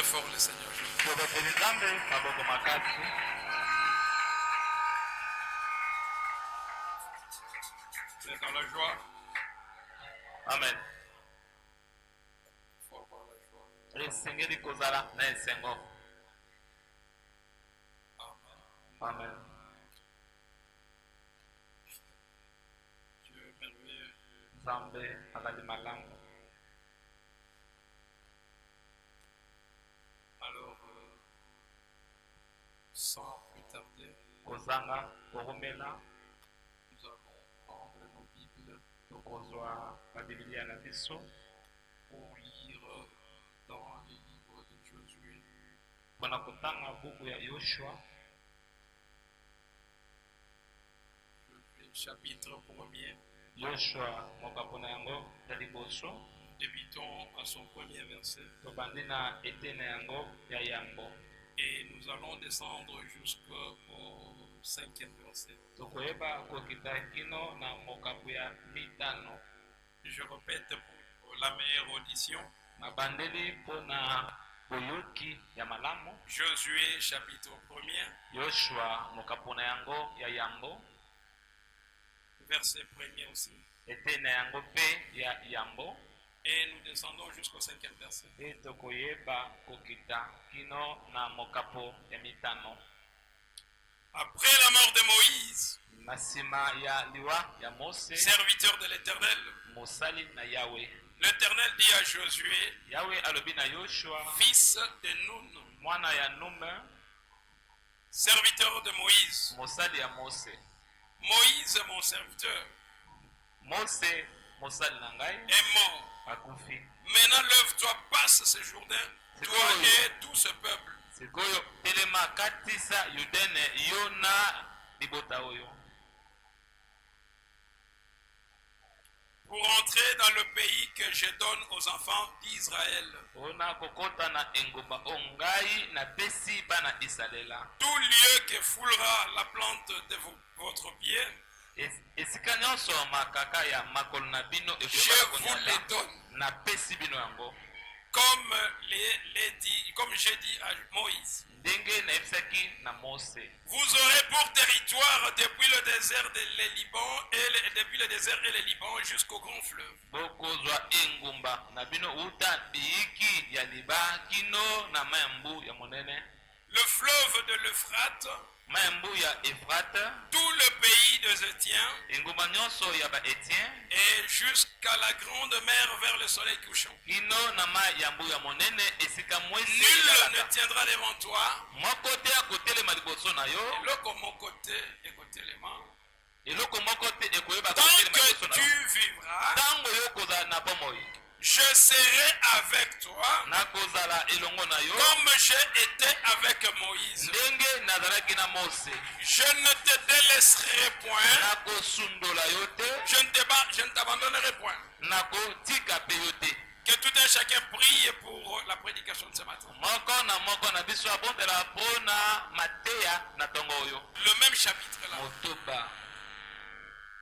fort le Seigneur. Vous êtes dans la joie. Amen. Il faut avoir la joie. Esengeli kozala na esengo. Amen. Amen. Dieu est merveilleux. Nzambe azali malamu. Alors, sans plus tarder, Kozanga koromela nous allons prendre nos Bibles tokozwa babiblia na biso pour lire dans les livres de Josué. mpona kotanga buku ya Yoshua. Josué chapitre 1er. Yoshua mokapo na yango ya liboso. Débutons à son premier verset. Tobandi na etene yango ya yambo. Et nous allons descendre jusqu'au 5e verset. Tokoyeba kokita kino na mokapo ya mitano. Je répète pour la meilleure audition. Mabandeli mpona boyoki ya malamu. Josué chapitre 1er. Yoshua mokapo na yango ya yambo. Verset 1er aussi. Etene yango pe ya yambo. Et nous descendons jusqu'au 5e verset. Et tokoyeba kokita kino na mokapo ya mitano. Après la mort de Moïse, Masima ya liwa ya Mose, serviteur de l'Éternel, mosali na Yahweh. l'Éternel dit à Josué, Yahweh alobi na Yoshua, fils de Nun, mwana ya Nume, serviteur de Moïse, mosali ya Mose. Moïse, mon serviteur, Mose mosali na ngai est mort. akufi. Maintenant, lève-toi, passe ce Jourdain, toi et tout ce peuple. Sikoyo telema katisa yudene yona libota oyo. Pour entrer dans le pays que je donne aux enfants d'Israël. Ona kokota na engomba ongai na pesi bana Israela. Tout lieu que foulera la plante de votre pied, Esika nyonso makaka ya makolo na bino je ekoyeba vous les donne. na pesi bino yango. Comme j'ai dit à Moïse. Ndenge na ebisaki na Mose. Vous aurez pour territoire depuis le désert et le Liban depuis le désert et le Liban jusqu'au grand fleuve. Bokozwa engumba na bino uta biiki ya liba kino na mayambu ya monene. Le fleuve de l'Euphrate, Mayambu ya Efrate, tout le pays de Zétien, engumba nyonso ya ba Etien, et jusqu'à la grande mer vers le soleil couchant. kino na mayambu ya monene esika mwesi. Nul ne tiendra devant toi. Moko te akotelema liboso na yo. Eloko moko te ekotelema. Eloko moko te ekoyeba Tant kotelema liboso que na tu yo. vivras, Tango yo kozala na bomoi, je serai avec toi, nakozala elongo na yo comme j'ai été avec Moïse. ndenge nazalaki na Mose. Je ne te délaisserai point. Nakosundola yo te, Je ne t'abandonnerai point. nakotika pe yo te. Que tout un chacun prie pour la prédication de ce matin. Moko na biso abondela mpona mateya na tongo oyo. Le même chapitre là. Motoba.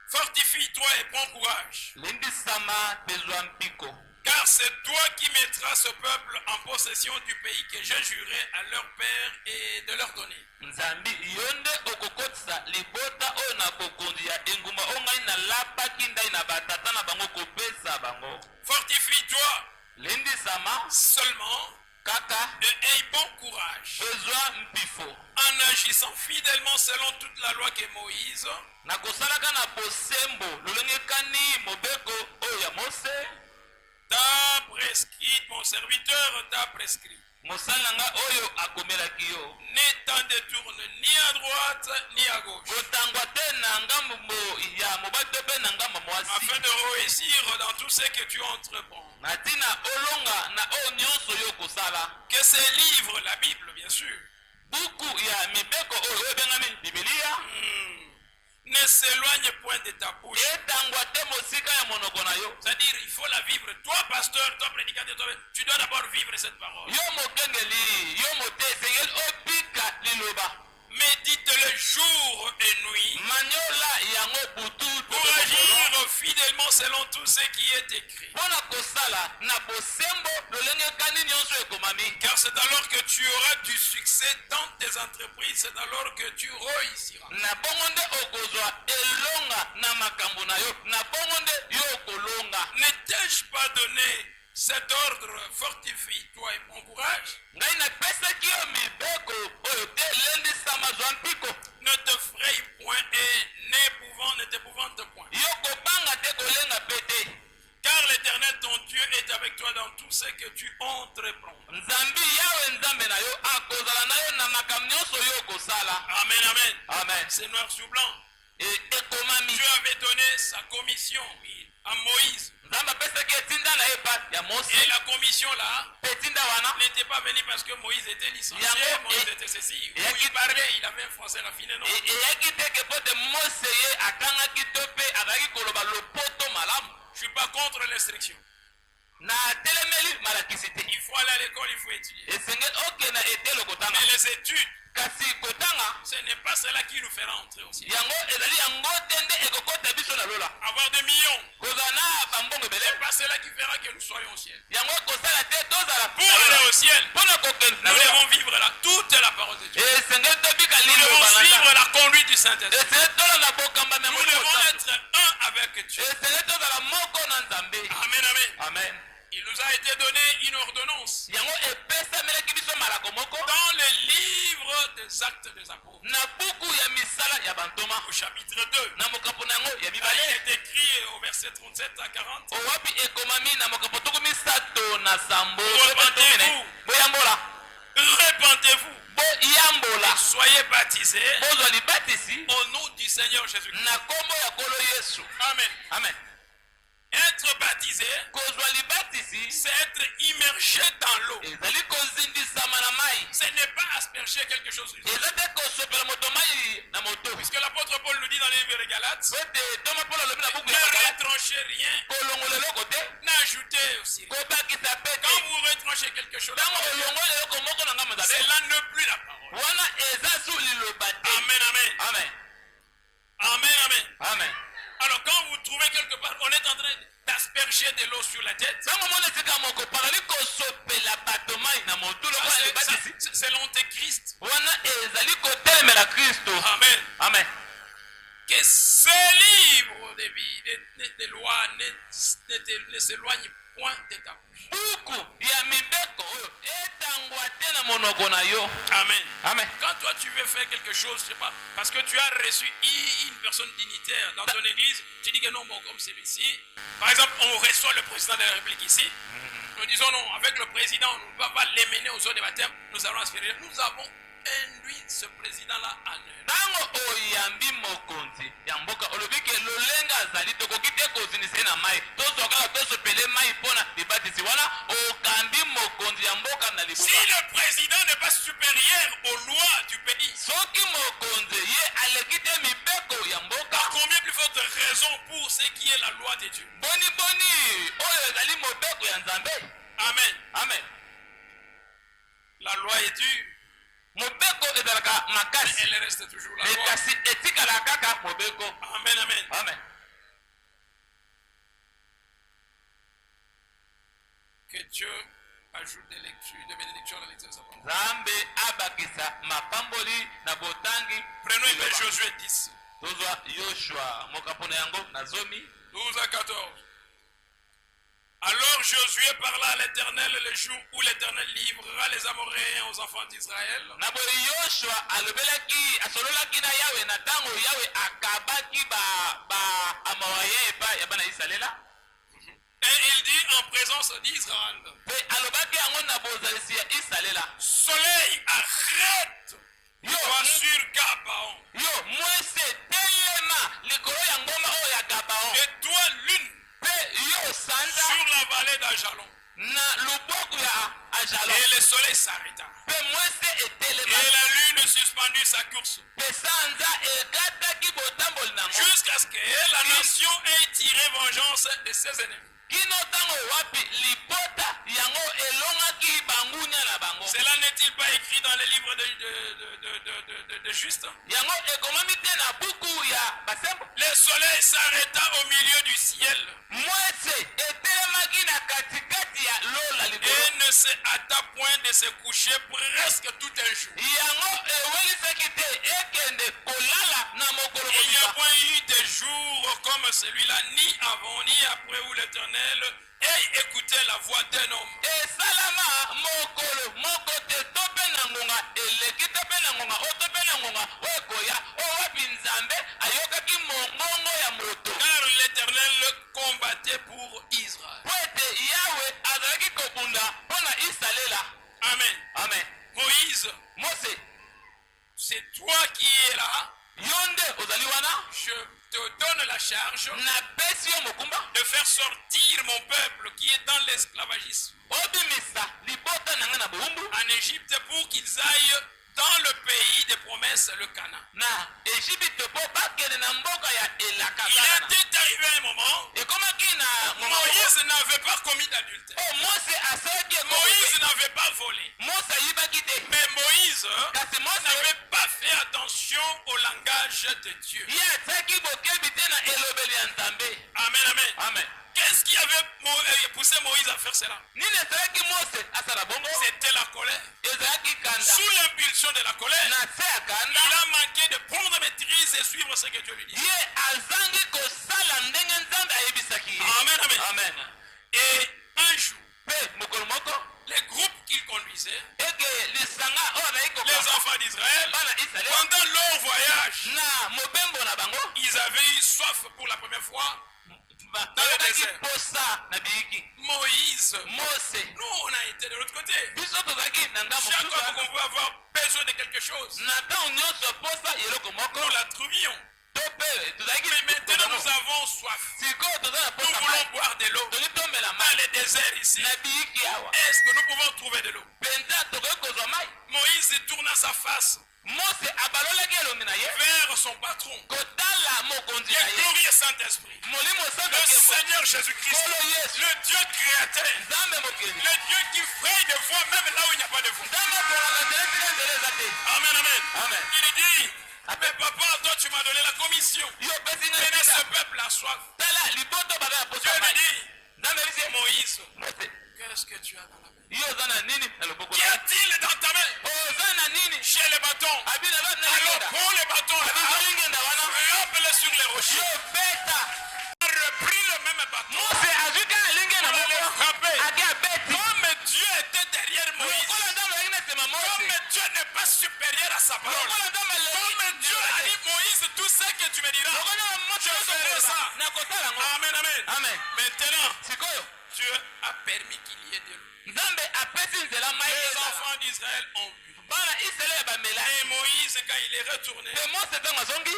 Fortifie-toi et prends courage. Lindisama pezwa mpiko. Car c'est toi qui mettras ce peuple en possession du pays que j'ai juré à leur père et de leur donner. Nzambi yonde okokotisa libota oyo na bokonzi ya engumba ongai na lapaki ndai na batata na bango kopesa bango. Fortifie-toi Lindisama seulement kaka et aie bon courage pezwa mpifo. en agissant fidèlement selon toute la loi que Moïse, Na kosalaka na bosembo lolenge kani mobeko oyo ya Mose. t'a prescrit, mon serviteur t'a prescrit. Mosalanga oyo akomelaki yo. Ne t'en détourne ni à droite ni à gauche, Kotangwa te na ngambo ya mobali pe na ngambo mwasi. afin de réussir dans tout ce que tu entreprends. Na tina olonga na oyo nyonso yo kosala. Que ces livres, la Bible bien sûr, Buku ya mibeko oyo ebengami Biblia. ne s'éloigne point de ta bouche. Etangwa te mosika ya monoko na yo. C'est-à-dire, il faut la vivre. Toi, pasteur, toi, prédicateur, tu dois d'abord vivre cette parole. Yo mokengeli, yo mote esengeli opika liloba. Médite-le travaille jour et nuit maniola yango butu pour agir fidèlement selon tout ce qui est écrit. mpona kosala na bosembo lolenge ekani nyonso ekomami. Car c'est alors que tu auras du succès dans tes entreprises, c'est alors que tu réussiras. Na bongo nde okozwa elonga na makambo na yo, na bongo nde yo okolonga. Ne t'ai-je pas donné cet ordre? Fortifie-toi et prends courage. Ngai napesaki yo mibeko oyo te elendisama zwa mpiko. Ne te fraye point et ne t'épouvante point. Yo kobanga te kolenga pe te. Car l'Éternel ton Dieu est avec toi dans tout ce que tu entreprends. Nzambi yawe nzambe na yo akozala na yo na makambo nyonso yo okosala. Amen, amen. Amen. C'est noir sur blanc. Ekomami. Dieu avait donné sa commission à Moïse. Nzambe apesaki etinda na ye pa ya Mose. Et la commission là Etinda wana n'était pas venue parce que Moïse était licencié, Yango, Moïse était ceci. et- Où il parlait, il avait un français raffiné, non? eyaki teke po te Mose ye akangaki to mpe azalaki koloba lopoto malamu. Je ne suis pas contre l'instruction. Na telemeli malakisi te. Il faut aller à l'école, il faut étudier. Esengeli okenda etelo kotanga. Mais les études, Kasi kotanga ce n'est pas cela qui nous fera entrer au ciel. yango ezali yango te nde ekokota biso na lola. Avoir des millions, Kozala na bambongo ce ebele n'est pas cela qui fera que nous soyons au ciel. yango ekosala te tozala Pour aller au ciel, mpona kokende na nous lola. devons vivre là toute la parole de Dieu. Esengeli tobika Nous devons liloba na suivre Nzambe. la conduite du Saint-Esprit. Esengeli tolanda bokambami ya Nous Molimo devons Santu. être un avec Dieu. Esengeli tozala moko na Nzambe. Amen, amen. Amen. Il nous a été donné une ordonnance Yango epesamelaki biso malako moko dans le livre des Actes des Apôtres, na buku ya misala ya bantoma au chapitre 2. na mokapo na yango ya Il mibale est écrit au verset 37 à 40. owapi ekomami na mokapo tuku misato na sambo Repentez-vous. boyambola Repentez-vous, boyambola soyez baptisés bozwa libatisi au nom du Seigneur Jésus-Christ. na kombo ya kolo Yesu. Amen. Amen. Être baptisé, kozwa libatisi c'est être immergé dans l'eau. ezali kozindisama na mai, Ce n'est pas asperger quelque chose. eza te kosopela moto mai na moto. Puisque l'apôtre Paul nous dit dans les livres de Galates, po ete toma mpona alobi na buku ne ya Bakala, retranchez rien, kolongola eloko te n'ajoutez aussi. kobakisa pe Quand te. vous retranchez quelque chose, ntango olongola eloko moko na ngambo nzambe c'est là ne plus la parole. wana eza su liloba te. Amen, amen. Amen. Amen, amen. Amen. Alors quand vous trouvez quelque part, on est en train d'asperger de l'eau sur la tête, ntango mona esika moko parali kosopela bato mai na motu ça, lokola libatisi c'est l'antéchrist. wana ezali kotelemela Kristo. Amen. Amen. Que ce livre de vie, de loi, ne s'éloigne point de ta bouche. buku ya mibeko oyo etangwa te na monoko na yo. Amen. Amen. Quand toi tu veux faire quelque chose, je sais pas, parce que tu as reçu une personne dignitaire dans ton église, tu dis que non, bon, comme celui-ci. Par exemple, on reçoit le président de la République ici. Nous disons non, avec le président, on ne va pas l'émener aux eaux de baptême, nous allons aspirer. Nous avons induit ce président-là en erreur. ntango oyambi mokonzi ya mboka olobi ke lolenga azali tokoki te kozindisa ye na mai tozwakaka tosopele mai mpona libatisi wana okambi mokonzi ya mboka na Si libuka. le président n'est pas supérieur aux lois du pays, soki mokonzi ye aleki te mibeko ya mboka à combien plus forte raison pour ce qui est la loi de Dieu? boniboni oyo ezali mobeko ya Nzambe. Amen. Amen. La loi est dure, mobeko ezalaka mais makasi elle reste toujours la me loi. kasi etikala kaka mobeko. Amen, amen. Amen. Que Dieu ajoute des lectures, des bénédictions à la lecture de sa parole. Nzambe abakisa mapamboli na botangi. Prenons un peu Josué 10, tozwa Yoshua mokapo na yango na zomi 12 à 14. Alors Josué parla à l'Éternel le jour où l'Éternel livrera les Amoréens aux enfants d'Israël. na boye Yoshua alobelaki asololaki na Yawe na ntango Yawe akabaki ba Amoréen epai ya bana Israela. Et il dit en présence d'Israël, Pe alobaki yango na bozalisi ya Israela. soleil, arrête, toi sur Gabaon. Yo mwese telema likolo ya ngoma oyo ya Gabaon. Et toi lune, Pe yo sanza sur la vallée d'Ajalon. na luboko ya Ajalon. Et le soleil s'arrêta. Pe mwese Et etelema. la lune suspendit sa course. Pe sanza ekataki botamboli nango. Jusqu'à ce que la nation ait tiré vengeance de ses ennemis. Kino tango wapi lipota yango elongaki bangunya na bango. Cela n'est-il pas pas écrit dans les livres de Juste. yango ekomami te na buku ya basembo. Le soleil s'arrêta au milieu du ciel mwese etelemaki na katikati ya lola et likolo. ne se hâta point de se coucher presque tout un jour. yango ewelisaki te ekende kolala na mokolo Il n'y a mobimba. point eu de jour comme celui-là, ni avant ni après, où l'Éternel ait écouté la voix d'un homme. esalama mokolo moko te to mpe na ngonga eleki te mpe na ngonga o to mpe na ngonga o ekoya o wapi nzambe ayokaki mongongo ya moto. Car l'Éternel combattait pour Israël. po ete yawe azalaki kobunda mpo na isalela. Amen. amen. Moïse, mose c'est toi qui es là. yo nde ozali wana Je te donne la charge napesi yo mokumba de faire sortir mon peuple qui est dans l'esclavagisme obimisa libota na ngai na bowumbu en Égypte pour qu'ils aillent dans le pays des promesses, le Canaan. na ejipite mpo bakende na mboka ya elaka Il Kanana. était arrivé un moment, ekomaki na ngonga Moïse n'avait pas commis d'adultère. o mose asalaki Moïse n'avait pas volé. mose ayibaki te Mais Moïse kasi mose n'avait pas fait attention au langage de Dieu. ye atiaki bokebi te na elobeli ya nzambe. Amen, amen. amen. Qu'est-ce qui avait poussé Moïse à faire cela? nini esalaki mose asala bongo C'était la colère. ezalaki kanda Sous l'impulsion de la colère, na se ya il kanda a manqué de prendre maîtrise et suivre ce que Dieu lui dit. ye azangi kosala ndenge nzambe ayebisaki ye. Amen, amen. amen. Et un jour, mpe mokolo moko les groupes qu'il conduisait, eke lisanga oyo azali les kokamba enfants d'Israël, bana israele pendant leur voyage, na mobembo na bango ils avaient eu soif pour la première fois. bayokaki désert. posa na biyiki. Moïse, mose nous on a été de l'autre côté. biso tozalaki na ngambo Chaque fois mosusu qu'on pouvait avoir besoin de quelque chose, na ntango nyonso posa eloko moko nous la trouvions. to mpe tozalaki Mais maintenant nous avons soif. sikoyo toza na Nous posa voulons mai boire de l'eau. tozi tomela Dans mai les déserts ici, na biyiki awa est-ce que nous pouvons trouver de l'eau? mpenza tokoki kozwa mai. Moïse tourna sa face mose abalolaki elongi na ye vers son patron, kotala mokonzi le na ye glorieux Saint-Esprit, molimo le santo Seigneur Jésus-Christ, kolo yesu le Dieu créateur, nzambe mokili le Dieu qui fraye des voies même là où il n'y a pas de voie. nzambe akolaka nzela tina nzela eza te. Amen, amen. amen. Il dit, mais papa, toi tu m'as donné la commission. yo opesi ngai Tenez ce pesa peuple à soif. tala liboto baza na Dieu posa lui mai. dit, nzambe ebisi Moïse, mose qu'est-ce que tu as dans la main? yo oza na nini na loboko Qu'y a-t-il dans ta main? oza na nini Chez les bâtons. abina ba na Alors lingenda prends les bâtons là, abizo lingenda wana frappe-les sur les rochers. yo beta Il a repris le même bâton. mose azwi kaka lingenda Pour les moko frapper. ake abeti Comme Dieu était derrière Moïse. lokola nzambe azalaki na nsima mose Comme Dieu n'est pas supérieur à sa parole. lokola nzambe Comme Dieu a dit, Moïse, tout ce que tu me diras, je ferai ça. na kosala ngo Amen, amen. amen. Maintenant, sikoyo Dieu a permis qu'il y ait de l'eau. nzambe apesi nzela mai Les ezala. enfants d'Israël ont bu. bana isalaele bamela Et Moïse, quand il est retourné, mpe mose ntango azongi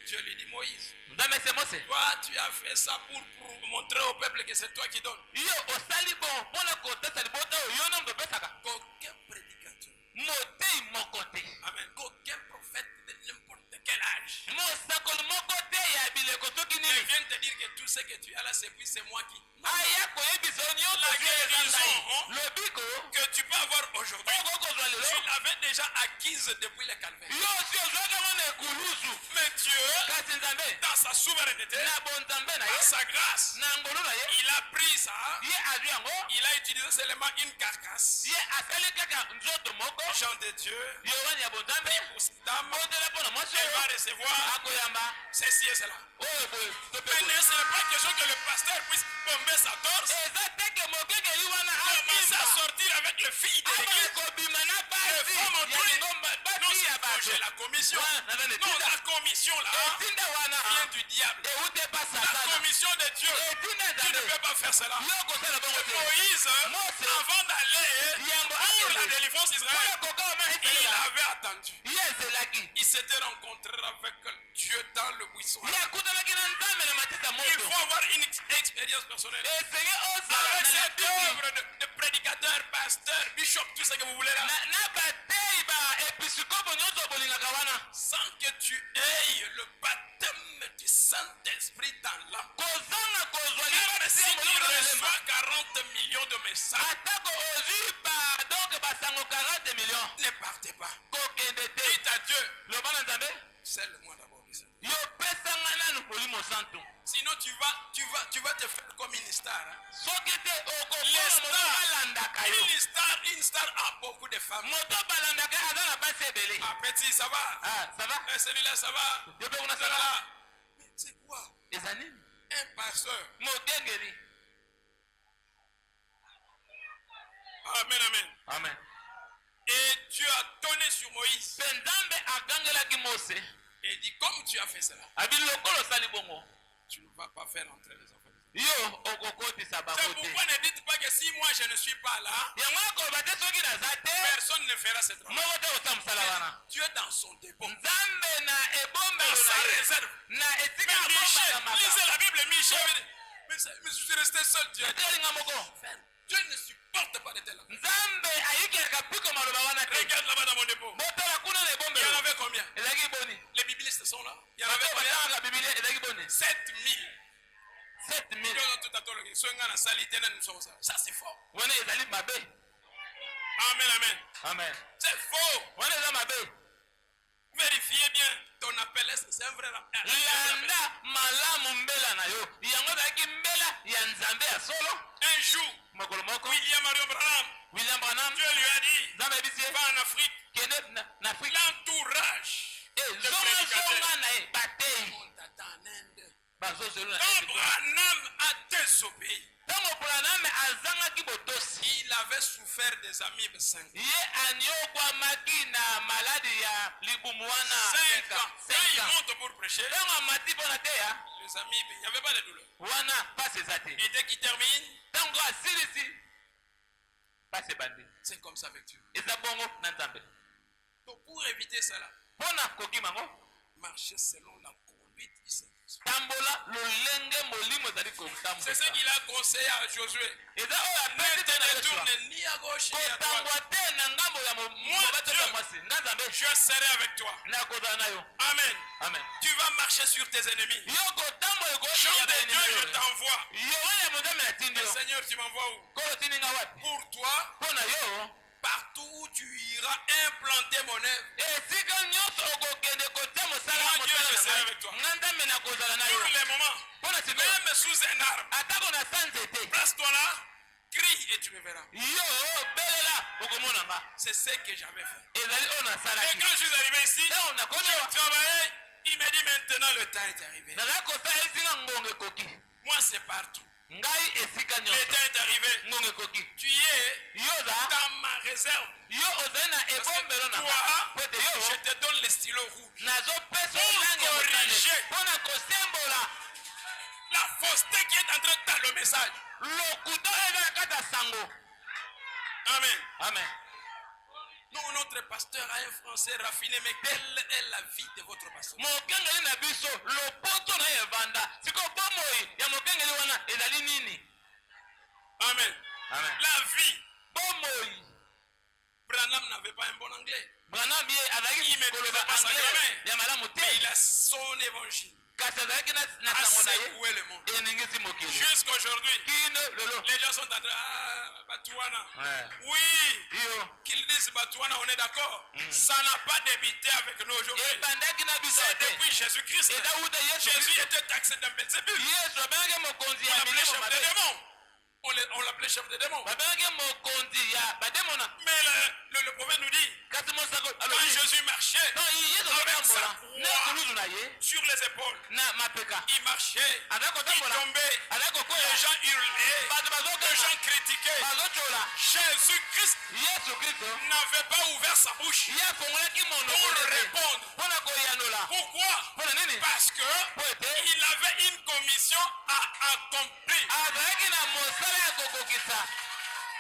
Dieu lui dit, Moïse, nzambe ese mose toi, tu as fait ça pour montrer au peuple que c'est toi qui donnes. yo osali bon mpona kotesa libota oyo yo nde opesaka Qu'aucun prédicateur, motei moko te amen, qu'aucun prophète de n'importe quel âge mosakoli moko te ya bileko soki ne nini vienne te dire que tout ce que tu as là, c'est puis c'est moi qui. aya koyebisa yo nyonso La eza guérison, ngai lobiko que tu peux avoir aujourd'hui, oko kozwa tu lelo l'avais déjà acquise depuis le calvaire. yo osi ozwaka ngo na ekulusu Mais Dieu, kasi nzambe dans sa souveraineté, na bonzambe na dans ye sa grâce, na ngolu na ye il a pris ça, ye azwi yango il a utilisé seulement une carcasse. ye asali kaka nzoto moko Chant de Dieu, yo wani ya bonzambe pour cette dame, otela mpo na mwasi elle va oyo recevoir akoyamba ceci et cela. oyo boye Maintenant, ce n'est pas question que le pasteur puisse bomber sa torse, eza teke mokekeli wana commencer à akimba sortir avec le fils de abali l'église. kobima na Les basi femmes ont ya tout dit. lingomba Non, basi ya c'est bato j'ai la commission. Wana, naza Non, netinda la commission là etinda wana vient du diable. ewute pa La satana commission de Dieu, etinda tu ne nzambe peux pas faire cela. yo kosala bongo te Moïse, Mose, avant d'aller yango pour la akende délivrance d'Israël, oyo kokama il esalela avait attendu. ye ezelaki Il s'était rencontré avec Dieu dans le buisson. ye akutanaki na nzambe na matisa Il moto faut avoir une expérience personnelle. esenge ozala Avec na cette natei œuvre de prédicateur, pasteur, bishop, tout ce que vous voulez là, na batei baepiskopo nyonso bolingaka wana sans que tu aies le baptême du Saint-Esprit dans l'âme. kozanga kozwa Même libasi si ya tu molimo na lemba reçois 40 millions de messages, atako ozwi badoko que basango 40 millions. Ne partez pas. Kokende te. Dites à Dieu, Le bana nzambe. scelle-moi d'abord. Yo pesanga nanu molimo santo. Sinon tu vas te faire comme une star. Hein? Soki te Les okokola moto balandaka yo. Une star a beaucoup de femmes. Moto balandaka aza na basi ebele. Ah, petit, ça va? Ah, ça va? Celui-là, ça va? Yo pe kuna ça Celui-là. va? Mais c'est quoi? Eza nini? Un pasteur. Mokengeli. Amen, amen. Amen. Et Dieu a donné sur Moïse. Pe nzambe agangelaki Mose. Et dit, comme tu as fait cela, Abi lokolo osali bongo. tu ne vas pas faire entrer les enfants. Yo okokotisa bango C'est te. pourquoi ne dites pas que si moi je ne suis pas là, Yango akoloba te soki naza te. personne ne fera ce travail. Moko te kosa mosala wana. Dieu dans son dépôt, Nzambe na dans ebombelo sa na ye. réserve. Na esika Mais ya Michel, bomba ya lisez makambo. la Bible, Michel. Mais je suis resté seul, Dieu. Etelinga moko. Dieu ne supporte pas de tels. Nzambe ayikaka piko maloba wana te. Regarde là-bas dans mon dépôt. Botala kuna na Il y en ebombelo. avait combien? Ezalaki boni. Les biblistes sont là. Il y en avait Bato combien? batanga Biblia ezalaki boni. 7000. 7000. Ça c'est fort. Wana ezali mabe. Amen, amen. Amen. C'est faux. Wana eza mabe. Vérifiez bien ton appel. C'est un vrai appel. Landa malamu mbela na yo. Yango ezalaki mbela ya nzambe ya solo. Un jour, Mokolo moko. William Marion Branham, William Branham. Dieu lui a dit, Nzambe ebisi va en Afrique. kende na Afrique. L'entourage. Zonga na ye batei. On t'attend en Inde. Bazozelu na Quand Branham a désobéi, ntango Branham azangaki botosi. il avait souffert des amibes 5 ans. Ye aniokwamaki na maladi ya libumu wana 5 ans. Quand il 5 ans. monte pour prêcher, Ntango amati mpo na teya les amibes, il n'y avait pas de douleur. wana pasi eza te. Et dès qu'il termine, Ntango asilisi pasi ebandi. c'est comme ça avec Dieu. Eza bongo na nzambe. Donc pour éviter cela, Mpo na kokima ngo marcher selon la conduite du Saint-Esprit. tambola lolenge molimo ezali C'est ce kotambola. qu'il a conseillé à Josué. Eza oyo Ne apesi te na te Yosua. détourne ni à gauche ni à droite. Kotangwa te na ngambo ya mobati ya mwasi. Nga nzambe Je serai avec toi. nakozala na yo. Amen. Amen. Tu vas marcher sur tes ennemis. Yo kotambola Jean ekoya de na Dieu, je enemi. t'envoie. Yo wana monzambe natindi Mais yo. Seigneur, tu m'envoies où? Kolo tindinga wapi? Pour toi, Mpo na yo partout où tu iras implanter mon œuvre. esika nyonso okokende kotia mosala Moi, ya Dieu, je serai mosala avec toi. nga nzambe nakozala na yo. Pour les moments, Mpo na sikoyo même sous un arbre, atako na sa nzete place-toi là, crie et tu me verras. yo belela okomona nga. C'est ce que j'avais fait. Ezali oyo Et nasalaki. quand je suis arrivé ici, ntango nakomi je awa travaillais. Il m'a dit maintenant le temps est arrivé. nazali kosala esika ngongo ekoki. Moi, c'est partout. Ngai esika Le nyonso temps est arrivé. ngongo ekoki. Tu y es yo oza dans ma réserve. yo ozali na Parce ebombelo que na toi, nga po ete je yo te donne le stylo rouge. nazopesa Pour langi ya motane corriger. mpo na kosembola La fausseté qui est en train de dans le message. lokuta oyo eza na kati ya sango. Amen. Amen. Nous, notre pasteur a un français raffiné, mais quelle est la vie de votre pasteur? mokengeli na biso lopoto na ye evanda sikoyo bomoi ya mokengeli wana ezali nini? Amen. Amen. La vie. Bomoi Branham n'avait pas un bon anglais. Branham ye azalaki Il maîtrisait koloba pas sa anglais grammaire. ya malamu te Mais il a son évangile kasi azalaki na à sango na ye secouer le monde. eningisi mokili Jusqu'aujourd'hui, kino lelo. les gens sont en train Batouana. Ouais. Oui, Iyo qu'ils disent Batouana, on est d'accord. Ça n'a pas débuté avec nous aujourd'hui. ebandaki na biso C'est te depuis Jésus-Christ. eza wuta yesu Jésus kristo. était taxé d'un Belzébul. yesu abengaki mokonzi On ya l'appelait milimo chef mabe. des démons. On l'appelait chef des démons. babengaki mokonzi ya bademona Mais le prophète nous dit, kasi mosako quand alobi Jésus marchait yesu avec sa akotambola na croix kuluzu na ye sur les épaules, na mapeka il marchait, azali il kotambola tombait, azali kokwea les gens hurlaient, bato les bazokanga gens critiquaient. bazocola Jésus-Christ yesu kristo n'avait pas ouvert sa bouche ye afongolaki pour monoko te répondre. mpona koyanola Pourquoi? mpona nini Parce que po ete il avait une commission à accomplir. azalaki na mosala ya kokokisa.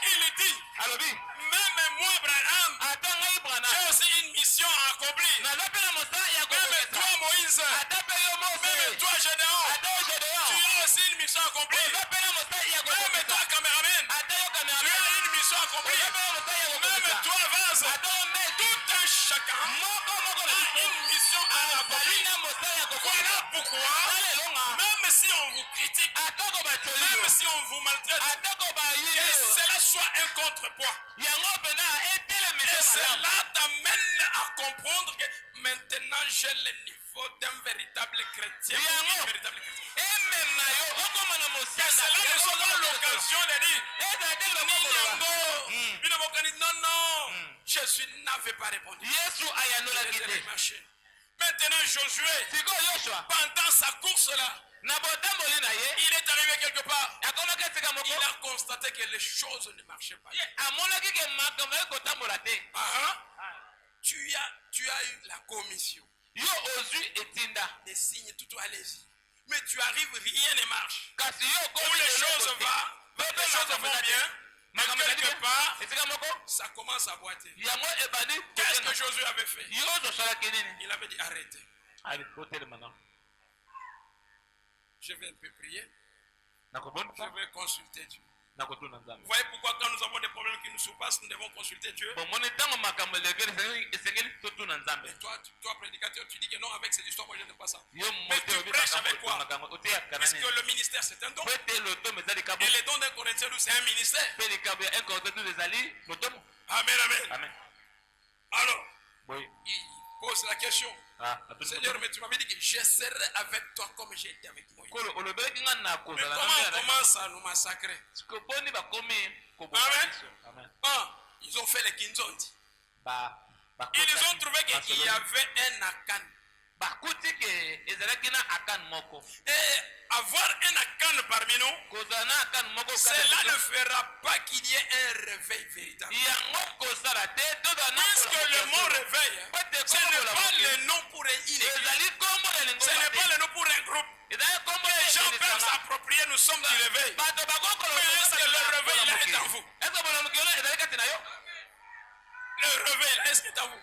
Il dit, alobi même moi, Abraham, ata ngai brana j'ai aussi une mission à accomplir. naza mpe na mosala ya Même toi, kokokisa. Moïse, ata mpe yo même mose toi, Gédéon, ata yo tu gedeon as aussi une mission à accomplir. oza mpe na mosala ya Même toi, kokokisa. caméraman, ata yo tu kameraman as une mission à accomplir. oza mpe na mosala ya Même kokokisa. toi, Vase, ata yo mbeki tout un chacun a une mission à accomplir. Voilà pourquoi, même si on vous critique, même si on vous maltraite, que cela soit un contrepoids. Et cela t'amène à comprendre que maintenant j'ai le niveau d'un véritable chrétien. Une véritable chrétienne. Que cela me soit l'occasion de dire, non, Jésus n'avait pas répondu. Maintenant Josué, pendant sa course-là, il est arrivé quelque part. Il a constaté que les choses ne marchaient pas. Tu as eu la commission. Des signes, tout allez-y. Mais tu arrives, rien ne marche. Où les choses vont bien. Mais quelque part, ça commence à boiter. Qu'est-ce que Josué avait fait? Il avait dit arrêtez. Je vais un peu prier. Je vais consulter Dieu. Vous voyez pourquoi quand nous avons des problèmes qui nous surpassent, nous devons consulter Dieu. Et toi, prédicateur, tu dis que non, avec cette histoire, moi je n'aime pas ça. Mais tu prêches avec quoi? Parce que le ministère c'est un don. Et les dons d'un Corinthien, c'est un ministère. Amen, amen. Alors, il pose la question. Seigneur, mais tu m'avais dit que je serai avec toi comme j'ai été avec moi. Mais comment on commence à nous massacrer? Amen. Ils ont fait les Kinzondi. Ils ont trouvé qu'il y avait un Akan. Et avoir un Akan parmi nous, cela ne fera pas qu'il y ait un réveil véritable. Puisque le mot réveil, ce n'est pas le nom pour une église, ce n'est pas le nom pour un groupe. Les gens peuvent s'approprier, nous sommes du réveil. Mais est-ce que le réveil là est en vous? Le réveil là, est-ce qu'il est en vous?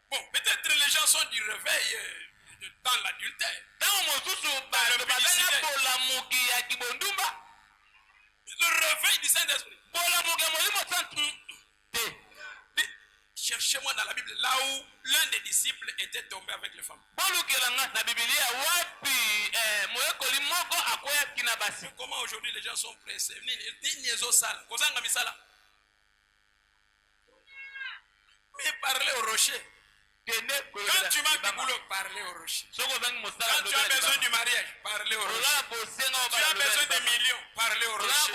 Bon, peut-être les gens sont du réveil dans l'adultère. Le réveil du Saint-Esprit. Cherchez-moi dans la Bible là où l'un des disciples était tombé avec les femmes. Comment aujourd'hui les gens sont pressés? Mais parlez au rocher. Quand tu manques de boulot, parlez au rocher. Quand tu as besoin du mariage, parlez au rocher. Tu as besoin de millions, parlez au rocher.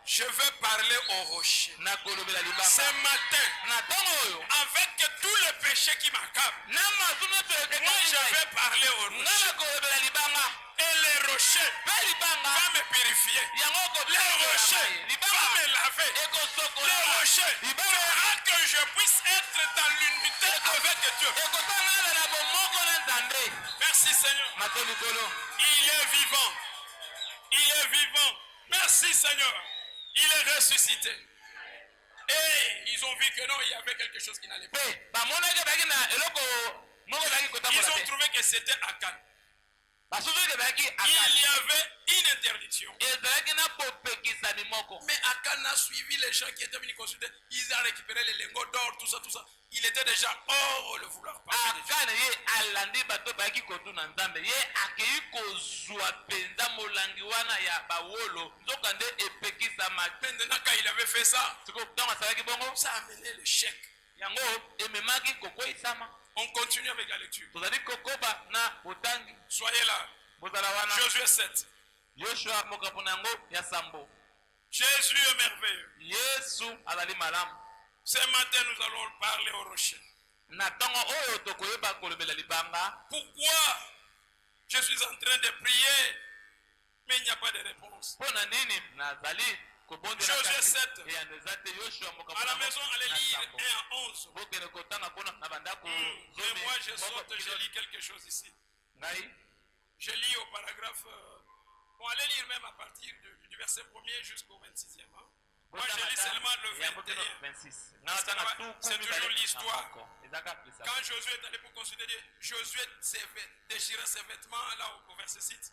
Je veux parler au rocher. Ce matin, avec tous les péchés qui m'accablent, moi je vais parler au rocher. Et les rochers va me purifier. Les rochers va me laver. Les rochers fera que je puisse être dans l'unité avec Dieu. Merci Seigneur. Il est vivant. Il est vivant. Merci Seigneur. Il est ressuscité. Et ils ont vu que non, il y avait quelque chose qui n'allait pas. Ils ont trouvé que c'était Akan. Il y avait une interdiction. Mais Akan a suivi les gens qui étaient venus consulter. Ils ont récupéré les lingots d'or, tout ça, tout ça. Il était déjà hors le vouloir parler de Maintenant, quand il avait fait ça, ça a amené le chèque. On continue avec la lecture. Soyez là. Josué 7. Jésus est merveilleux. Ce matin, nous allons parler au rocher. Pourquoi je suis en train de prier, mais il n'y a pas de réponse? Josué 7. À la maison, allez lire 1 à 11. Et moi, je saute, je lis quelque chose ici. Je lis au paragraphe. Bon, allez lire même à partir du verset 1er jusqu'au 26e. Hein? Moi, je lis seulement le 21. C'est toujours l'histoire. Quand Josué est allé pour consulter Dieu, Josué déchirait ses vêtements là au verset 6.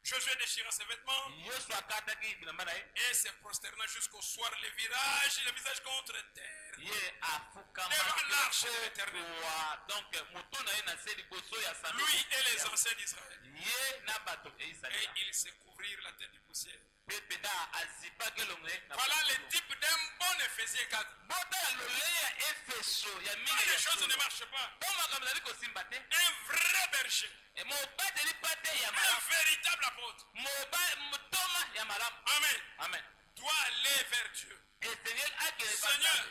Josué déchira ses vêtements Yoshua akataki bilamba na ye et se prosterna jusqu'au soir, le visage contre terre. ye afukama Devant l'arche de l'Éternel. donc motu na ye na se liboso ya sanduku Lui et les anciens d'Israël. ye na bato ya Et Israela ils se couvrirent la tête de poussière. mpe penda azipaki elonge na Voilà le type d'un bon Éphésiens 4. botala lolei ya efeso ya Quand mingi les ya choses ne solo. marchent pas, po makambo ezali kosimba te un vrai berger, mobateli mpa te ya un malamu véritable apôtre, motoma ya malamu amen, amen doit aller vers Dieu. ezekiel akele Seigneur,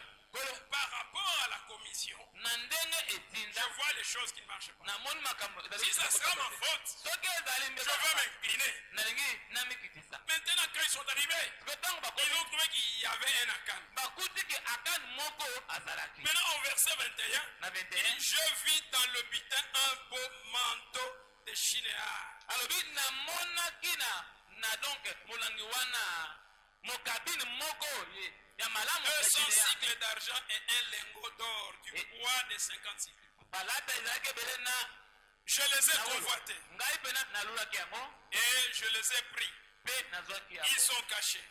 par rapport à la commission, na ndenge je etinda vois les choses qui ne marchent pas. namoni makambo Si ça sera ma faute, soki ezali je mbeba vais m'incliner. nalingi namikitisa Maintenant, quand ils sont arrivés, siko ntango ils bakomi ont trouvé qu'il y avait un Akan. bakutiki akani moko azalaki Maintenant, au verset 21, na 21 je vis dans le butin un beau manteau de chinéa. alobi namonaki na donc molangi wana mokabini moko ye ya malamu 200 ya cycles d'argent et un lingot d'or du poids de 50 cycles. balata ezalaki ebele na Je les ai convoités ngai mpena nalulaki yango et je les ai pris. mpe nazwaki Ils yango sont cachés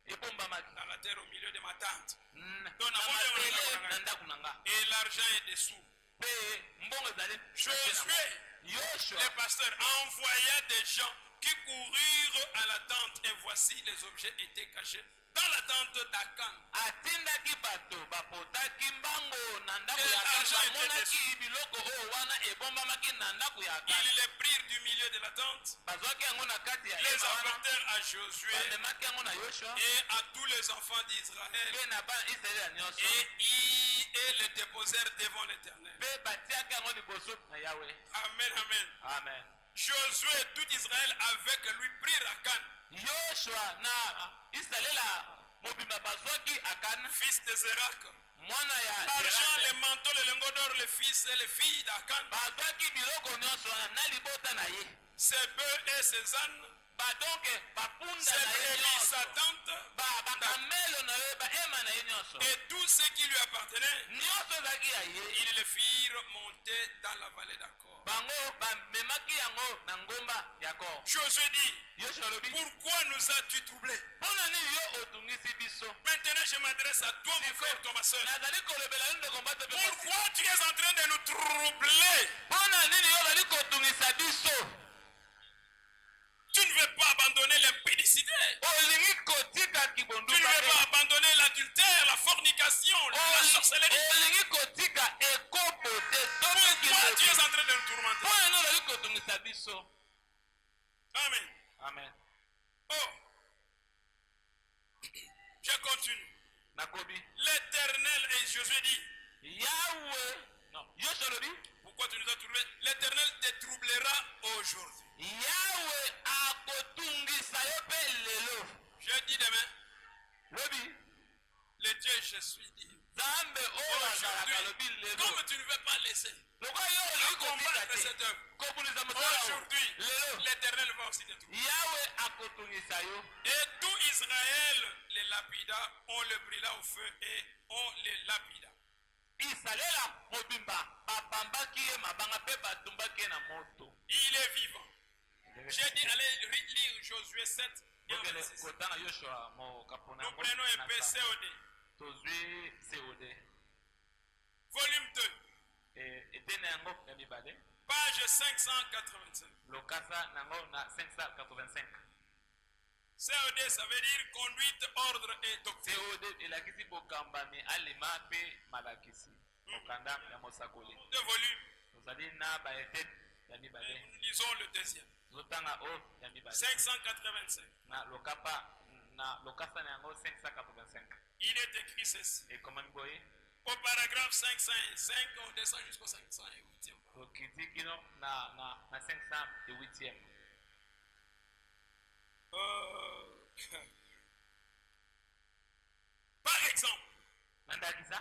ebombamaki dans la terre au milieu de ma tente. na Donc, mabele na ndako na nga et l'argent est dessous. mpe mbongo ezali Josué, yoshua le pasteur, envoya des gens qui coururent à la tente et voici les objets étaient cachés dans la tente d'Akan. atindaki bato bapotaki mbango na ndako Et ya l'argent Akan. était bamonaki biloko oyo wana ebombamaki na ndako ya Akan. Ils les prirent du milieu de la tente, bazwaki yango na kati ya les hema wana apportèrent à Josué bamemaki yango na yoshua et à tous les enfants d'Israël mpe na bana israele ya nyonso et les déposèrent devant l'Éternel. mpe batiaki yango liboso na yawe Amen, amen. amen Josué et tout Israël avec lui prirent Akan, yoshua na israela mobimba bazwaki Akan fils de Zérak, mwana ya l'argent, Zerate. les manteaux, les lingots d'or, les fils et les filles d'Akan, bazwaki biloko nyonso wana na libota na ye ses bœufs et ses ânes, badonke bapunda ses na ye brebis, nyonso sa tente, bakamelo na ye baema na ye nyonso et tout ce qui lui appartenait, nyonso ezalaki ya ye ils les firent monter dans la vallée d'Accord. bango bamemaki yango na ngomba ya kor Josué dit, yoshua alobi pourquoi nous as-tu troublés? mpona nini yo otungisi biso Maintenant je m'adresse à toi, mon frère, toi, ma soeur. nazali kolobela yo ndeko mbato mpe mwasi Pourquoi tu es en train de nous troubler? mpona nini yo ozali kotungisa biso Tu ne veux pas abandonner l'impudicité. olingi kotika Tu ne kibonduka veux pas abandonner l'adultère, la fornication, la sorcellerie. olingi kotika ekopo te Pourquoi tu es totoki en train de nous tourmenter? mpona nini ozali kotungisa biso Amen. amen Oh. Je continue. nakobi L'Éternel, et Josué dit, yawe non yoshua alobi pourquoi tu nous as troublés? L'Éternel te troublera aujourd'hui. yawe akotungisa yo mpe lelo Je dis demain, lobi le Dieu je suis dit. nzambe oyo azalaka alobi Aujourd'hui, lelo comme tu ne veux pas laisser lokola yo olingi kotika combattre te cette œuvre, kobundisa mosala oyo aujourd'hui, lelo l'Éternel va aussi te trouver. yawe akotungisa yo Et tout Israël les lapida, on le brûla au feu et on les lapida. isalela mobimba babambaki ye mabanga mpe batumbaki ye na moto Il est vivant. J'ai dit, allez lire Josué 7 et okele 26. kotanga yoshua mokapona Nous prenons un peu COD. tozwi cod Volume 2, etene yango ya mibale page 585. lokasa nango na 585 COD, ça veut dire conduite, ordre et doctrine. cod elakisi bokambami alema mpe malakisi mokanda ya mosakoli Deux volumes. tozali na baetene ya Et mibale nous lisons le deuxième. tozotanga o ya mibale 585. na lokasa na yango 585 Il est écrit ceci. ekomami boye Au paragraphe 505, on descend jusqu'au 508e. okiti kino na 508e Par exemple, nandakisa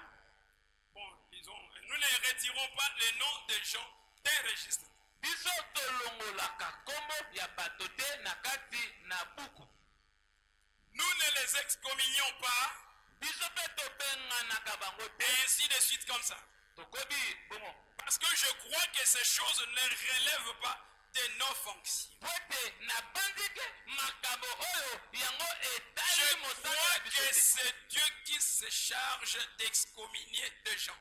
bon, disons, nous ne retirons pas les noms des gens d'un registre. biso tolongolaka kombo ya bato te na kati na buku Nous ne les excommunions pas, biso mpe tobenganaka bango te et ainsi de suite comme ça. tokobi bongo Parce que je crois que ces choses ne relèvent pas de nos fonctions. Je crois que c'est Dieu qui se charge d'excommunier des gens.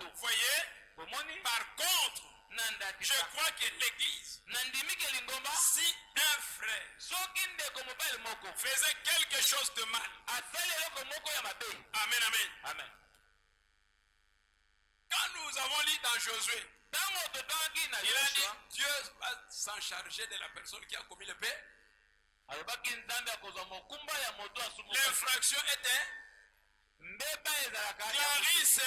Vous voyez? Par contre, je crois que l'église, si un frère faisait quelque chose de mal, amen, amen. Amen. Quand nous avons lu dans Josué, il a dit Dieu va s'en charger de la personne qui a commis le péché. L'infraction était Clarisse.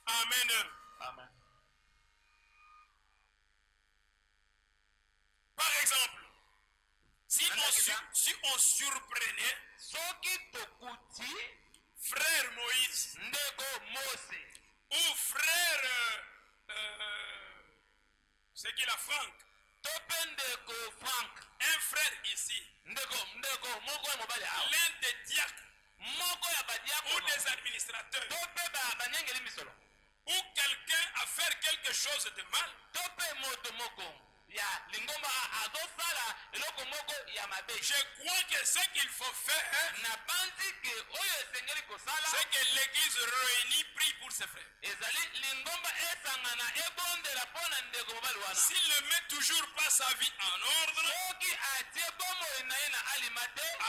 Amen. Amen. Par exemple, si on surprenait frère Moïse ou frère c'est qui la Franck, un frère ici, l'un des diacres ou des administrateurs, ou quelqu'un a fait quelque chose de mal, je crois que ce qu'il faut faire, c'est que l'église réunie prie pour ses frères. S'il ne met toujours pas sa vie en ordre,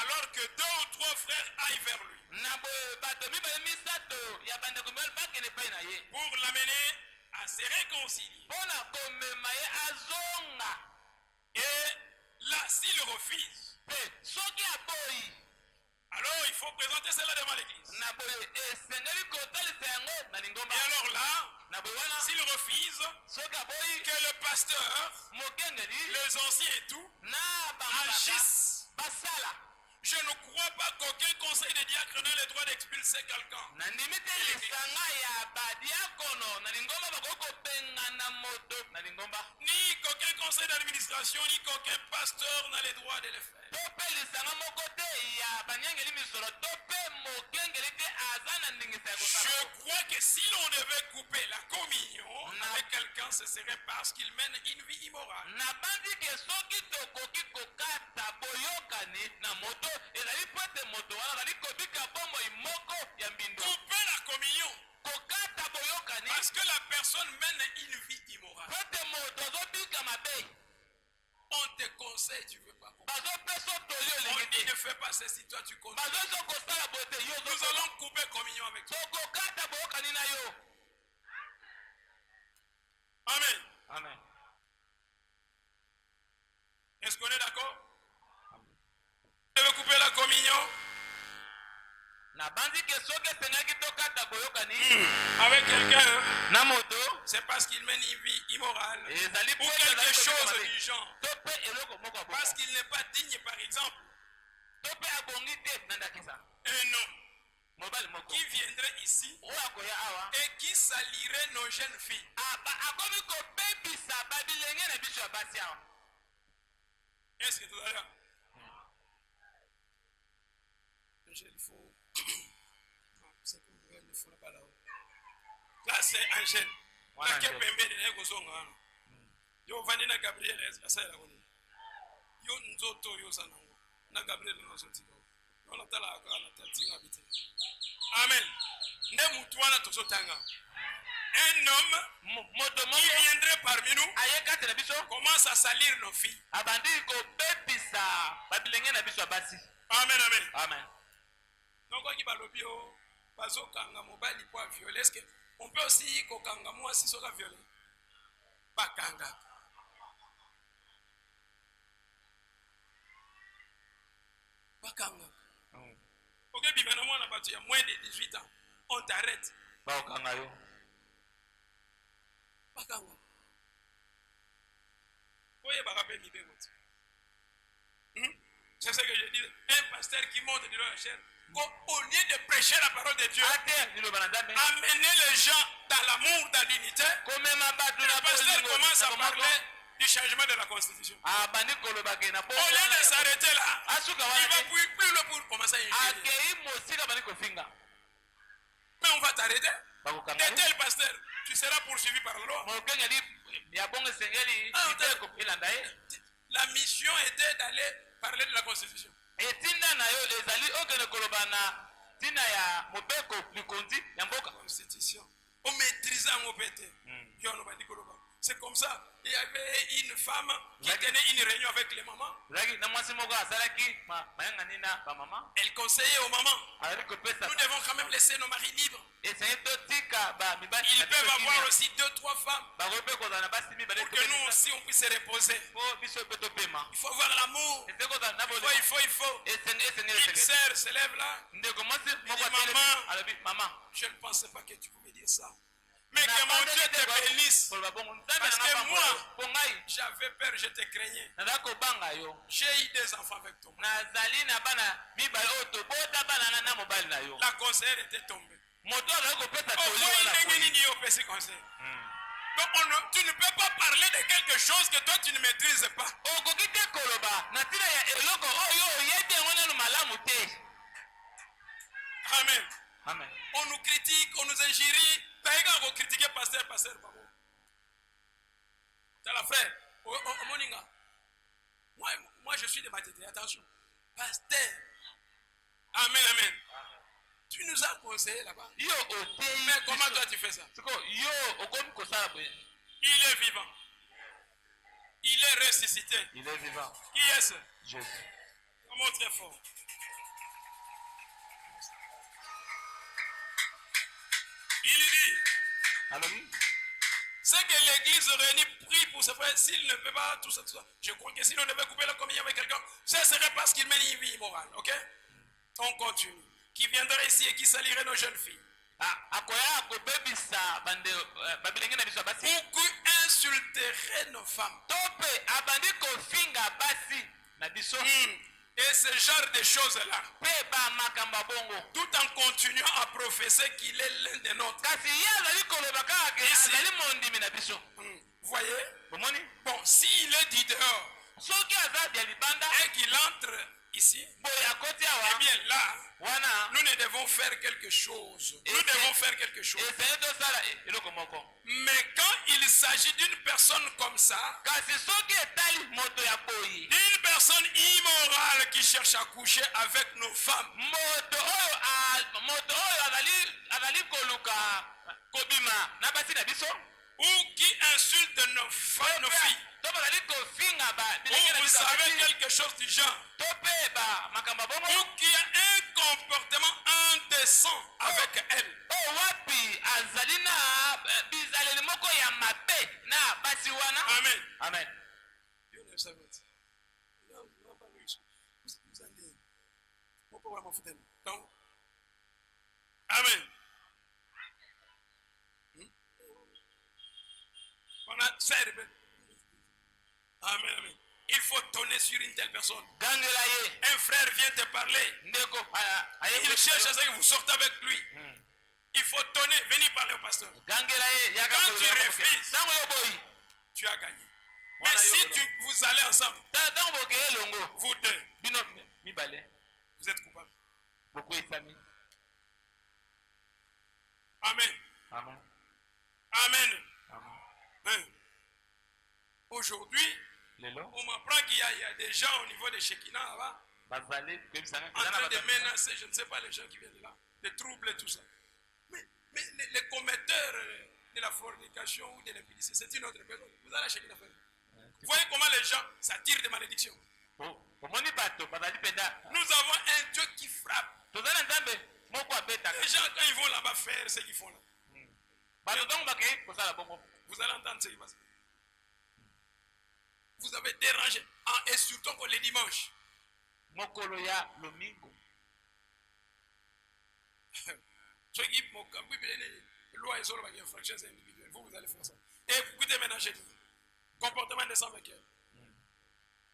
alors que 2 ou 3 frères aillent vers lui pour l'amener à se réconcilier. Et là, s'il refuse, alors il faut présenter cela devant l'église. Et alors là, s'il refuse, que le pasteur, les anciens et tout, agissent. Je ne crois pas qu'aucun conseil de diacre n'ait le droit d'expulser quelqu'un. Ni qu'aucun conseil d'administration, ni qu'aucun pasteur n'a le droit de le faire. Je crois que si l'on devait couper la communion avec quelqu'un, ce serait parce qu'il mène une vie immorale. Couper la communion parce que la personne mène une vie immorale. On te conseille, tu ne veux pas comprendre. On dit ne fais pas ceci, toi tu continues. Nous allons couper communion avec toi. Amen. Amen. Est-ce qu'on est d'accord? Tu veux couper la communion avec quelqu'un, c'est parce qu'il mène une vie immorale ou quelque chose du genre, parce qu'il n'est pas digne, par exemple, un homme qui viendrait ici et qui salirait nos jeunes filles. Est-ce que tout à l'heure il faut... Là c'est Angèle. Là qui est pembé de l'égosonga. Yo vanina Gabriel asala koni. Yo nzoto yo sanango. Na Gabriel nzotika. On atala akala tatinga biti. Amen. Ne mutwana tosotanga. Un homme qui viendrait parmi nous commence à salir nos filles. Amen, amen. Amen. Donc, on dit balobio, bazo kanga mobali pour violer. Est-ce qu'on peut aussi kokanga moi si sera violé? Pas kanga. Pas kanga. Ok, bien maintenant on a battu il y a moins de 18 ans. On t'arrête. Pas kanga yo. Pas kanga. Voyez bah rappel l'idée votre. C'est ce que je dis. Un pasteur qui monte de la chaîne. Au lieu de prêcher la parole de Dieu, amener les gens dans l'amour, dans l'unité, le pasteur commence à parler du changement de la constitution. abandi koloba ke na Au lieu de s'arrêter là, asuka il wana va plus le pour commencer à ingénier. akei mosika bandi kofinga Mais on va t'arrêter. bakokanga Et tel pasteur, tu seras poursuivi par la loi. mokengeli ya bongo esengeli iteko elanda ye La mission était d'aller parler de la constitution. etinda na yo ezali okende koloba na ntina ya mobeko likonzi ya mboka Constitution. On maîtrisait en OPT. C'est comme ça. Il y avait une femme qui tenait une réunion avec les mamans. zaki na mwasi moko asalaki mayangani na bamama Elle conseillait aux mamans. azali kopesa Nous devons quand même laisser nos maris libres. esengi totika bamibali Ils peuvent avoir aussi 2-3 femmes bakoki mpe kozala na basi mibale pour que nous aussi on puisse se reposer. po biso mpe topema Il faut avoir l'amour. esengeli kozala na Il bolingo faut. Une esengeli sœur se lève là. ndeko mwasi moko Maman. atelemi alobi mama Je ne pensais pas que tu pouvais dire ça. Mais que mon Dieu te bénisse. koloba bongo Parce que nzambe moi, po ngai j'avais peur, je te craignais. nazali kobanga yo J'ai eu des enfants avec toi. nazali na bana mibale oyo tobota bana na mobali na yo La conseillère était tombée. moto azali kopesa Oh, toli wana donc tu ne peux pas parler de quelque chose que toi tu ne maîtrises pas. okoki te koloba na ntina ya eloko oyo oyebi yango nanu malamu te Amen. amen On nous critique, on nous injurie. T'as égal à critiquer pasteur, pardon. T'as la frère. Moninga. Moi je suis de ma tête. Attention. Pasteur. Amen. Tu nous as conseillé là-bas. yo oteyi Mais comment toi tu fais ça? siko yo okomi kosala boye Il est vivant. Il est ressuscité. il est vivant Qui est-ce? Jésus Comment très fort. Il dit, alobi c'est que l'église réunie prie pour ses frères. S'il ne peut pas, tout ça. Je crois que si on devait couper la communion avec quelqu'un, ce serait parce qu'il mène une vie immorale. Ok? On continue. Qui viendrait ici et qui salirait nos jeunes filles. akoya akobebisa babilenge na biso ya basi Ou qui insulterait nos femmes. to mpe abandi kofinga basi na biso Et ce genre de choses-là. mpe bamakambo ya bongo Tout en continuant à professer qu'il est l'un des nôtres. kasi ye azali koloba kaka ke azali mondimi na biso Vous voyez? bomoni Bon, s'il est dit dehors soki aza ya libanda et qu'il entre ici, boye akoti eh awa bien là, wana nous ne devons faire quelque chose. Nous devons faire quelque chose. esenge tosala eloko moko Mais quand il s'agit d'une personne comme ça, kasi soki etali moto ya boyi une personne immorale qui cherche à coucher avec nos femmes, moto oyo azali koluka kobima na basi na biso ou qui insulte nos femmes, nos filles, to bazali kofinga ou vous savez quelque chose du genre, to mpe bamakambo ya bongo ou qui a un comportement indécent avec elle, oyo wapi azali na bizaleli moko ya mabe na basi wana amen. amen Dieu ne savait pas. Donc, amen. On a servi. Amen. Il faut tonner sur une telle personne. gangela ye Un frère vient te parler. ndeko Il cherche à ce que vous sortez avec lui. Il faut tonner. Venez parler au pasteur. gangela ye yaka Quand tu refuses, ntango yo boyi tu as gagné. Mais si vous allez ensemble, ntango bokeye elongo vous deux, bino mibale vous êtes coupables. bokweyisami Amen. amen Amen. amen Hein. Aujourd'hui, lelo on m'apprend qu'il y a des gens au niveau de Shekinah là-bas, bazali koyebisanga en train de menacer, je ne sais pas les gens qui viennent de là, des troubles et tout ça. Mais les commetteurs de la fornication ou de l'impudicité, c'est une autre personne. Vous allez à Shekinah faire. Vous voyez comment les gens s'attirent des malédictions. omoni bato bazali mpenza Nous avons un Dieu qui frappe. toza na nzambe moko abetaka Les gens, quand ils vont là-bas faire ce qu'ils font là, bato ntango bakei kosala bongo vous allez entendre ce qui passe. Vous avez dérangé. Et surtout que les dimanches. mokolo ya lomingo Ceux qui loi et sur la infraction individuelle. Vous allez faire ça. Et écoutez maintenant, je dis, comportement indécent avec elle.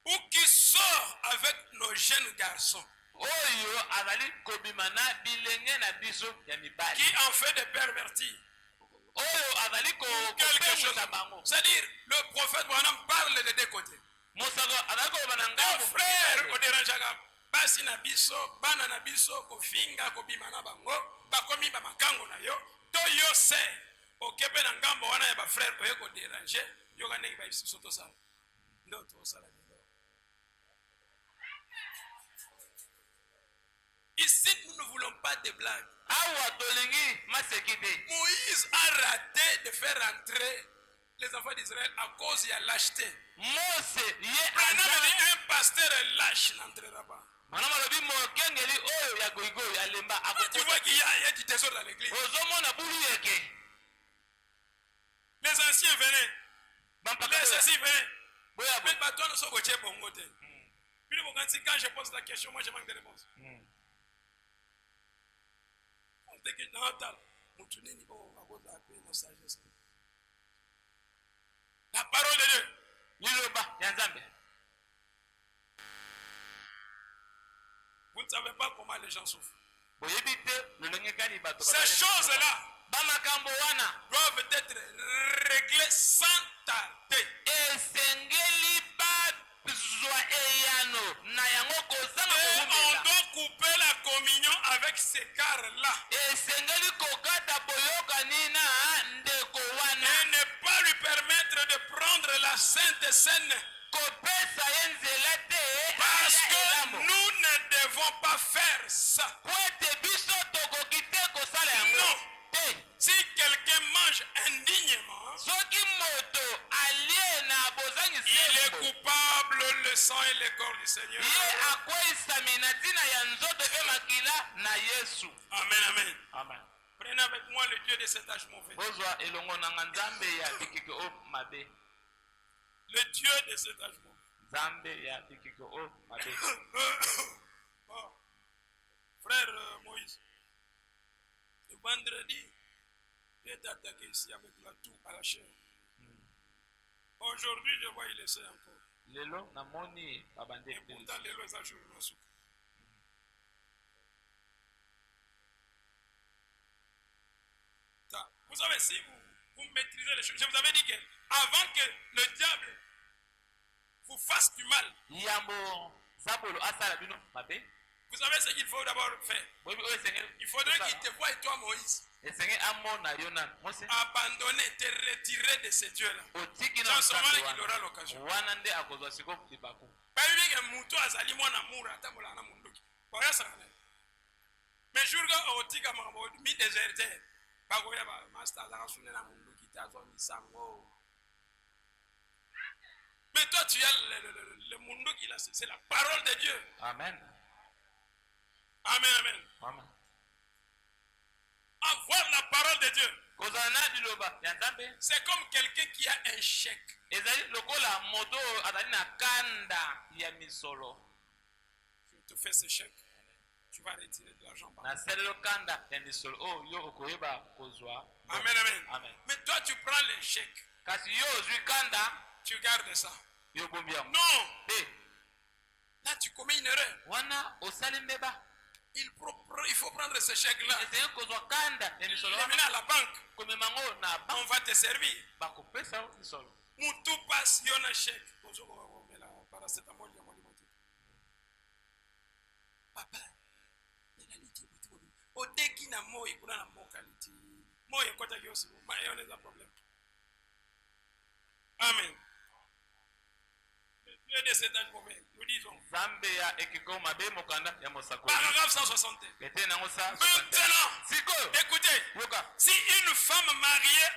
Ou qui sort avec nos jeunes garçons, oyo azali kobima na bilenge na biso ya mibali qui en fait des pervertis. oyo azali azali quelque chose. kopemisa bango. C'est-à-dire, le prophète Branham parle des deux côtés. Mosako azali koloba na Nos ngambo. frères oderangeaka basi na biso bana na biso kofinga kobima na bango bakomi bamakango na yo to yo se okepe na ngambo wana ya bafrère oye koderange yoka ndenge babiso tosala ndo tosala lelo. Ici nous ne voulons pas de blagues. Awa tolingi maseki te. Moïse a raté de faire entrer les enfants d'Israël à cause de la lâcheté. Mose ye Un pasteur lâche n'entrera pas. Manama lobi mokengeli oyo ya goigo ya lemba Tu vois qu'il y a du désordre dans l'église. ozomona bulu yeke. Les anciens venaient. Les anciens venaient. Boya Mais toi, nous sommes au Tchèque Bongo. Quand je pose la question, moi je manque de réponse. La parole de Dieu. Liloba ya Nzambe. Vous ne savez pas comment les gens souffrent. Boyebi te lolenge kani bato. Ces choses-là bamakambo wana doivent être réglées sans tarder. Esengeli bazwa eyano na yango kozanga Et on kobundela. doit couper la communion avec ces carres-là. Esengeli kokata boyokani na ndeko wana. Et ne pas lui permettre de prendre la Sainte Seine. Kopesa ye nzela te. Parce que nous ne devons pas faire ça. Kwete biso tokoki te kosala yango. Non. Te. Si quelqu'un mange indignement, Soki moto alie na bozangi il est sembo. coupable le sang et le corps du Seigneur. Ye akwesami na ntina ya nzoto pe makila na Yesu. Amen, amen. Amen. Prenez avec moi le Dieu de cet âge mauvais. Bozwa elongo na Nzambe ya bikiki o mabe. Le Dieu de cet âge mauvais. Nzambe ya bikiki o mabe. Bon. Frère Moïse, le vendredi, il est attaqué ici avec la toux à la chair. Aujourd'hui, je vois il essaie encore. Lelo na moni babande. Et pourtant, les lois à jour, vous savez, si vous maîtrisez les choses, je vous avais dit que avant que le diable vous fasse du mal, Yambo sabolo asala bino mabe. vous savez ce qu'il faut d'abord faire. Il faudrait qu'il te voie, toi Moïse, abandonner, te retirer de ces dieux-là. C'est en ce moment qu'il aura l'occasion. Mais jour où otika mi déserté, bagoya ba master la sunne na mundu kitazo misango. Mais toi tu as le mundu qui là, c'est la parole de Dieu. Amen. Amen, amen. Amen. Avoir la parole de Dieu, c'est comme quelqu'un qui a un chèque. Je te fais ce chèque, tu vas retirer de l'argent. Amen, amen, amen. Mais toi tu prends le chèque, tu gardes ça. Non. Là tu commets une erreur. Il faut prendre ce chèque-là. L'amener à la banque. On va te servir. Moutou passe, il y a un chèque. Papa, odeki na moyi kuna na mokaliti. Moyi kota kiosi, mayonnaise a problème. Amen. Dieu de cet âge mauvais, nous disons. Paragraphe 160. Maintenant, écoutez, si une femme mariée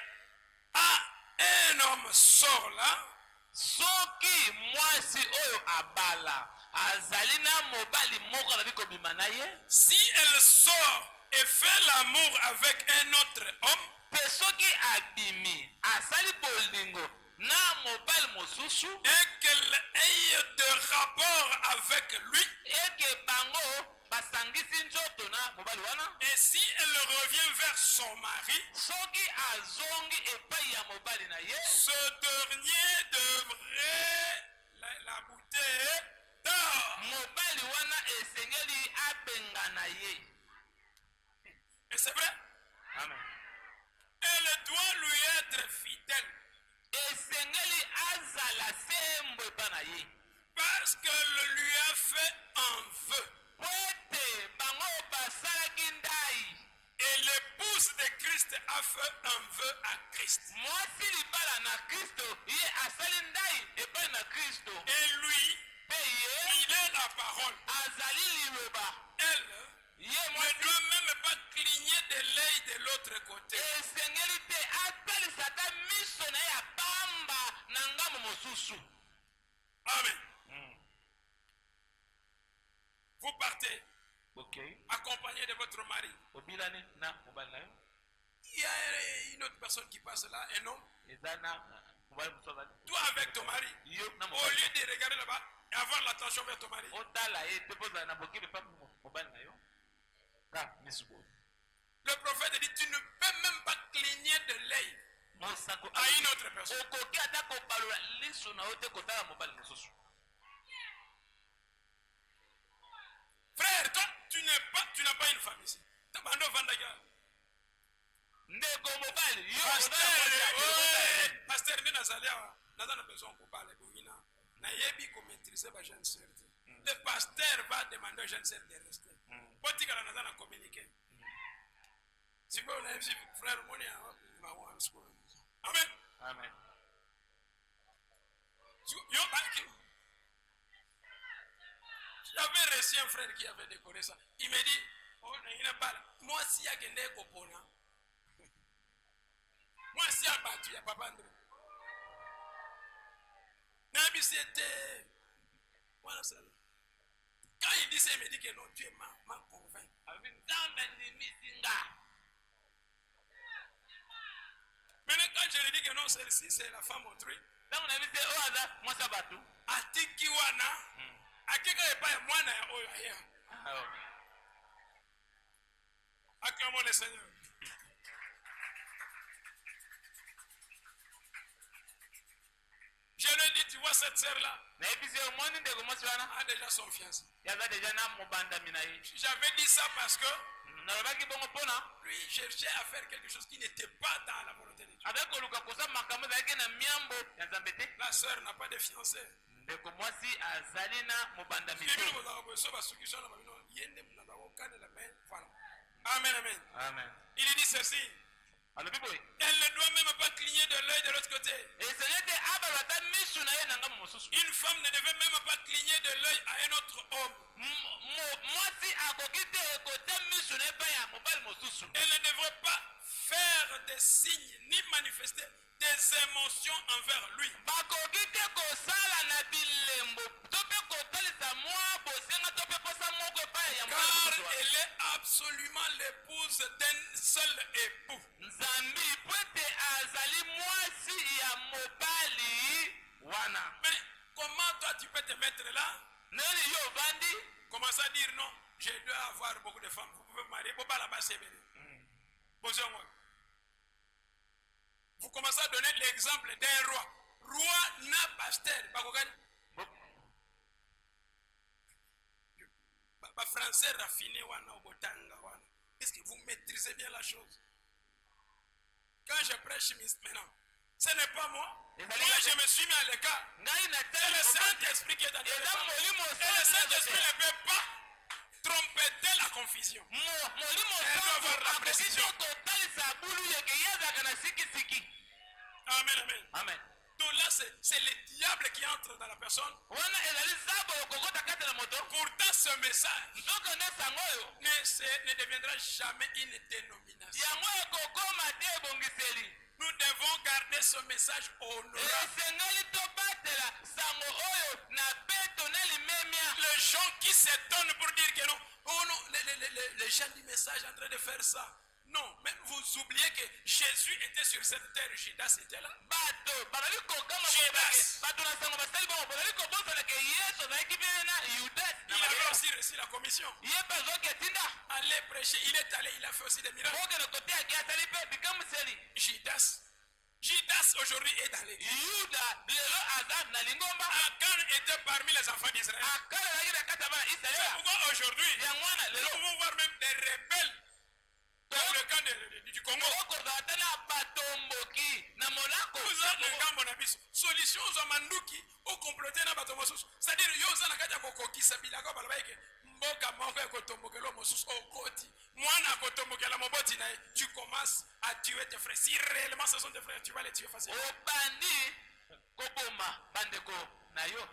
a un homme sort là, soki mwasi oyo abala azalina mobali moko na bikobima na ye, si elle sort et fait l'amour avec un autre homme, pe soki abimi asali bolingo na mobali mosusu, et qu'elle ait de rapport avec lui, et que bango basangisi nzoto na mobali wana, et si elle revient vers son mari, soki azongi epai ya mobali na ye, ce dernier devrait la bouter d'or. mobali wana esengeli abenga na ye. Et c'est vrai? Amen. Elle doit lui être Parce qu'elle lui a fait un vœu. Et l'épouse de Christ a fait un vœu à Christ. Et lui, il est la parole. Elle ne doit même pas cligner de l'œil de l'autre côté. Amen. Vous partez accompagné de votre mari. Il y a une autre personne qui passe là, un homme. Toi avec ton mari, au lieu de regarder là-bas et avoir l'attention vers ton mari, le prophète dit tu ne peux même pas cligner de l'œil à une autre personne. Frère, toi, tu n'as pas une femme ici. Pasteur, le pasteur va demander aux jeunes sœurs de rester. Si vous avez dit, frère, amen. Amen. J'avais reçu un frère qui avait décoré ça. Il me dit, oh, il n'a pas là. Moi, si il y a quelqu'un qui est moi, si il y a battu, il n'y a pas André. Nabi, c'était. Voilà ça. Quand il dit ça, il me dit que non, tu es m'a convaincu. Maintenant, quand je lui dis que non, celle-ci, c'est la femme autrui. Atikiwana. Akika est pas moi, acclamons le Seigneur. Je lui dis, tu vois cette sœur-là a déjà son fiancé. J'avais dit ça parce que lui cherchait à faire quelque chose qui n'était pas dans la volonté de Dieu. La sœur n'a pas de fiancé. Amen, amen. Amen. Il dit ceci. Elle ne doit même pas cligner de l'œil de l'autre côté. Une femme ne devait même pas cligner de l'œil à un autre homme. Elle ne devrait pas faire des signes ni manifester des émotions envers lui. Car elle est absolument l'épouse d'un seul époux. Mais comment toi tu peux te mettre là? Commence à dire non, je dois avoir beaucoup de femmes. Vous pouvez me marier, vous vous commencez à donner l'exemple d'un roi. Roi n'a pasteur. Français raffiné. Est-ce que vous maîtrisez bien la chose? Quand je prêche maintenant, ce n'est pas moi. Moi, je me suis mis à l'écart. C'est le Saint-Esprit qui est dans le l'écart. Et le Saint-Esprit ne peut pas tromper la confusion. Elle doit avoir la précision. Amen, amen. Amen. Donc là, c'est le diable qui entre dans la personne. Pourtant, ce message ne deviendra jamais une dénomination. Nous devons garder ce message honorable. Les gens qui s'étonnent pour dire que non, oh non, les gens du message sont en train de faire ça. Non, mais vous oubliez que Jésus était sur cette terre, Judas était là. Il avait aussi reçu la commission. Allez prêcher, il est allé, il a fait aussi des miracles. Judas aujourd'hui est dans l'église. Akan était parmi les enfants d'Israël. C'est pourquoi aujourd'hui, nous pouvons voir même des rebelles dans le camp du Congo. Solution connexion aux manduki au comploter na bato mosusu. C'est-à-dire yo za na kati ya kokokisa bilaka balabake mboka moko ya kotombokelo mosusu okoti. Mwana kotombokela moboti na tu commences à tuer tes frères. Si réellement ce sont tes frères, tu vas les tuer facilement. Obandi koboma bandeko na yo.